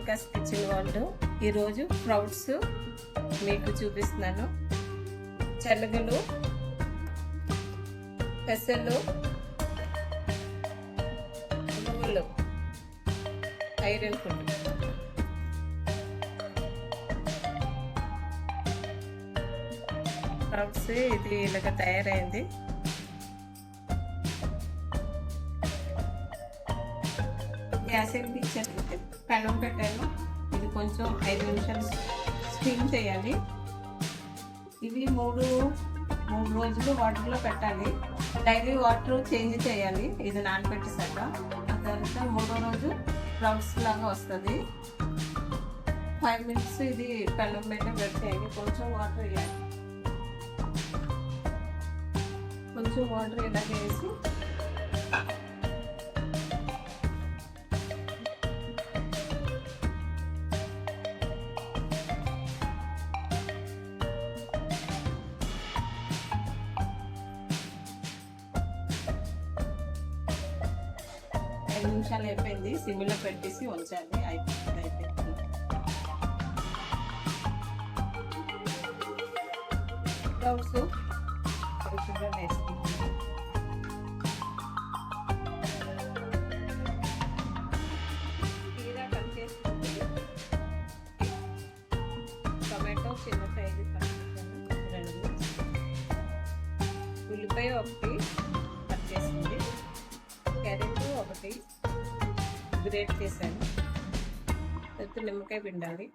Monica's kitchen world. ఈరోజు sprouts మీకు చూపిస్తున్నాను. శనగలు, పెసలు, నువ్వులు, ఐరన్ ఫుడ్. స్ప్రౌట్స్ ఇది ఇలాగ తయారైంది. గ్యాస్ ఎక్కించాను, పెనం పెట్టాను. ఇది కొంచెం 5 నిమిషాలు స్టీమ్ చేయాలి. ఇవి మూడు రోజులు వాటర్లో పెట్టాలి. డైలీ వాటర్ చేంజ్ చేయాలి. ఇది నానబెట్టేసాక ఆ తర్వాత 3వ రోజు స్ప్రౌట్స్ లాగా వస్తుంది. 5 మినిట్స్ ఇది పెనం మీద పెట్టేయాలి. కొంచెం వాటర్ వేయాలి. కొంచెం వాటర్ ఇలాగ వేసి నిమిషాలు అయిపోయింది. సిమ్లో పెట్టేసి ఉంచాలి. అయిపోయింది. స్ప్రౌట్స్ వేసుకుంటాం. కీరా కట్ చేసుకుంటే టొమాటో చిన్న సైజు కట్ చేసాను. 2 ఉల్లిపాయ ఒకటి కట్ చేసింది. క్యారెట్ ఒకటి గ్రేట్ చేశాను. తర్వాత నిమ్మకాయ పిండాలి.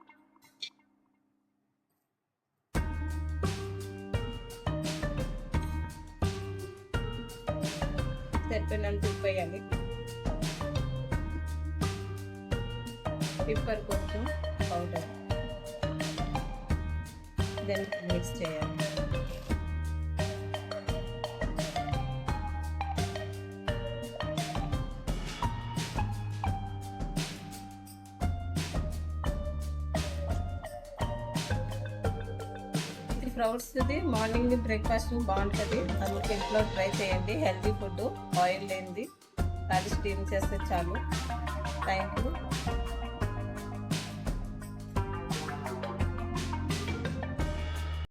సరిపోయినంత ఉప్పు వేయాలి. పెప్పర్ కొంచెం పౌడర్, దాన్ని మిక్స్ చేయాలి. స్ప్రౌట్స్ది మార్నింగ్ బ్రేక్ఫాస్ట్ బాగుంటుంది. అందుకే ఇంట్లో ట్రై చేయండి. హెల్తీ ఫుడ్, ఆయిల్ లేనిది. అది స్టీమ్ చేస్తే చాలు. Thank you.